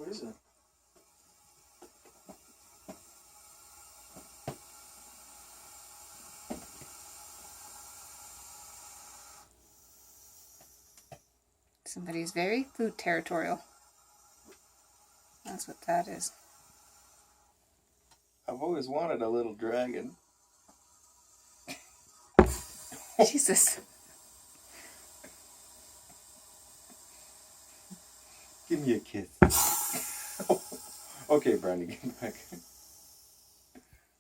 What is it? Somebody's very food territorial. That's what that is. I've always wanted a little dragon. Jesus. Give me a kiss. Okay, Brandy, get back.